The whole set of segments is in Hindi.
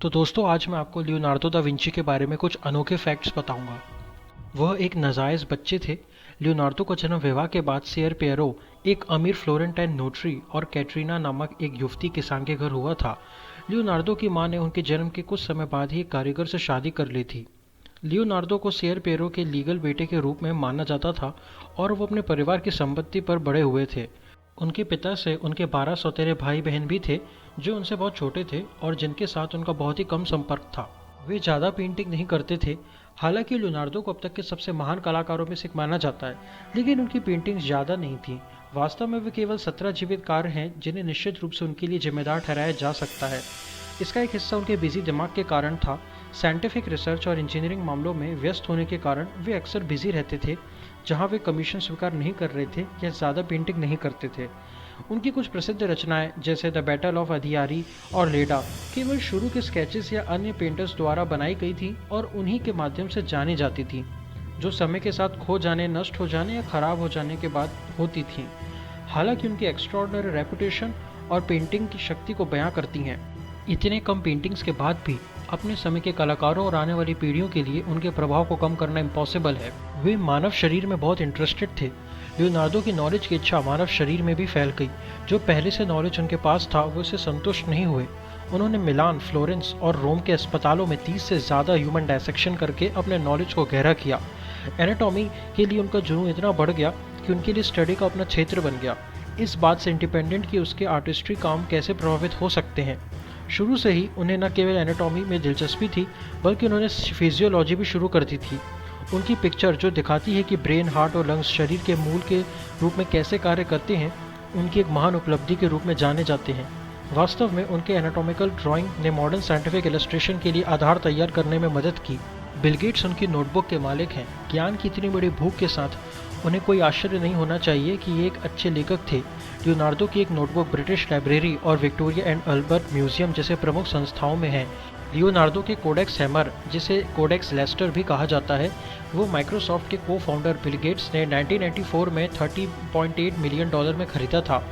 तो दोस्तों आज मैं आपको लियोनार्दो दा विंची के बारे में कुछ अनोखे फैक्ट्स बताऊंगा। वह एक नाजायज़ बच्चे थे। लियोनार्दो का जन्म विवाह के बाद सियर पियरो, एक अमीर फ्लोरेंटाइन नोटरी और कैटरीना नामक एक युवती किसान के घर हुआ था। लियोनार्दो की मां ने उनके जन्म के कुछ समय बाद ही एक कारीगर से शादी कर ली थी। लियोनार्दो को सियर पियरो के लीगल बेटे के रूप में माना जाता था और वो अपने परिवार की संपत्ति पर बड़े हुए थे। उनके पिता से उनके 12 सौतेरे भाई बहन भी थे जो उनसे बहुत छोटे थे और जिनके साथ उनका बहुत ही कम संपर्क था। वे ज़्यादा पेंटिंग नहीं करते थे। हालांकि लियोनार्दो को अब तक के सबसे महान कलाकारों में से एक माना जाता है, लेकिन उनकी पेंटिंग्स ज़्यादा नहीं थी। वास्तव में वे केवल 17 जीवित कार्य हैं जिन्हें निश्चित रूप से उनके लिए जिम्मेदार ठहराया जा सकता है। इसका एक हिस्सा उनके बिजी दिमाग के कारण था। साइंटिफिक रिसर्च और इंजीनियरिंग मामलों में व्यस्त होने के कारण वे अक्सर बिजी रहते थे, जहां वे कमीशन स्वीकार नहीं कर रहे थे या ज़्यादा पेंटिंग नहीं करते थे। उनकी कुछ प्रसिद्ध रचनाएं जैसे द बैटल ऑफ अधियारी और लेडा केवल शुरू के स्केचेस या अन्य पेंटर्स द्वारा बनाई गई थी और उन्हीं के माध्यम से जानी जाती थी, जो समय के साथ खो जाने, नष्ट हो जाने या खराब हो जाने के बाद होती थी। हालांकि उनकी एक्स्ट्रॉर्डनरी रेपुटेशन और पेंटिंग की शक्ति को बयां करती हैं। इतने कम पेंटिंग्स के बाद भी अपने समय के कलाकारों और आने वाली पीढ़ियों के लिए उनके प्रभाव को कम करना इम्पॉसिबल है। वे मानव शरीर में बहुत इंटरेस्टेड थे। लियोनार्दो की नॉलेज की इच्छा मानव शरीर में भी फैल गई। जो पहले से नॉलेज उनके पास था वो इससे संतुष्ट नहीं हुए। उन्होंने मिलान, फ्लोरेंस और रोम के अस्पतालों में 30 से ज़्यादा ह्यूमन डायसेक्शन करके अपने नॉलेज को गहरा किया। एनाटॉमी के लिए उनका जुनून इतना बढ़ गया कि उनके लिए स्टडी का अपना क्षेत्र बन गया। इस बात से इंडिपेंडेंट कि उसके आर्टिस्ट्री काम कैसे प्रभावित हो सकते हैं। शुरू से ही उन्हें न केवल एनाटॉमी में दिलचस्पी थी, बल्कि उन्होंने फिजियोलॉजी भी शुरू कर दी थी। उनकी पिक्चर जो दिखाती है कि ब्रेन, हार्ट और लंग्स शरीर के मूल के रूप में कैसे कार्य करते हैं, उनकी एक महान उपलब्धि के रूप में जाने जाते हैं। वास्तव में उनके एनाटॉमिकल ड्राइंग ने मॉडर्न साइंटिफिक इलस्ट्रेशन के लिए आधार तैयार करने में मदद की। बिल गेट्स उनकी नोटबुक के मालिक हैं। ज्ञान की इतनी बड़ी भूख के साथ उन्हें कोई आश्चर्य नहीं होना चाहिए कि ये एक अच्छे लेखक थे। लियोनार्दो की एक नोटबुक ब्रिटिश लाइब्रेरी और विक्टोरिया एंड अल्बर्ट म्यूजियम जैसे प्रमुख संस्थाओं में है। लियोनार्दो के कोडेक्स हैमर, जिसे कोडेक्स लेस्टर भी कहा जाता है, वो माइक्रोसॉफ्ट के को फाउंडर बिल गेट्स ने 1994 में $30.8 मिलियन में खरीदा था।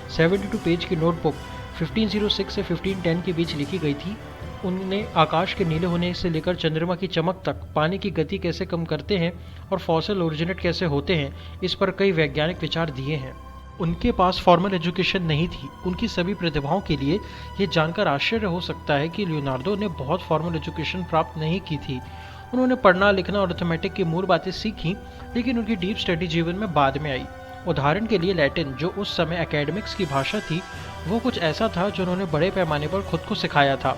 72 पेज की नोटबुक 1506 से 1510 के बीच लिखी गई थी। उनने आकाश के नीले होने से लेकर चंद्रमा की चमक तक पानी की गति कैसे कम करते हैं और फॉसिल ओरिजिनेट कैसे होते हैं, इस पर कई वैज्ञानिक विचार दिए हैं। उनके पास फॉर्मल एजुकेशन नहीं थी। उनकी सभी प्रतिभाओं के लिए ये जानकर आश्चर्य हो सकता है कि लियोनार्दो ने बहुत फॉर्मल एजुकेशन प्राप्त नहीं की थी। उन्होंने पढ़ना, लिखना और अर्थमेटिक की मूल बातें सीखी, लेकिन उनकी डीप स्टडी जीवन में बाद में आई। उदाहरण के लिए लैटिन, जो उस समय एकेडमिक्स की भाषा थी, वो कुछ ऐसा था जो उन्होंने बड़े पैमाने पर खुद को सिखाया था।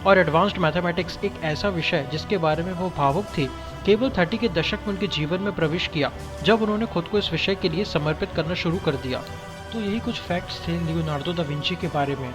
और एडवांस्ड मैथमेटिक्स, एक ऐसा विषय जिसके बारे में वो भावुक थी, केवल 30 के दशक में उनके जीवन में प्रवेश किया, जब उन्होंने खुद को इस विषय के लिए समर्पित करना शुरू कर दिया। तो यही कुछ फैक्ट्स थे लियोनार्दो दा विंची के बारे में।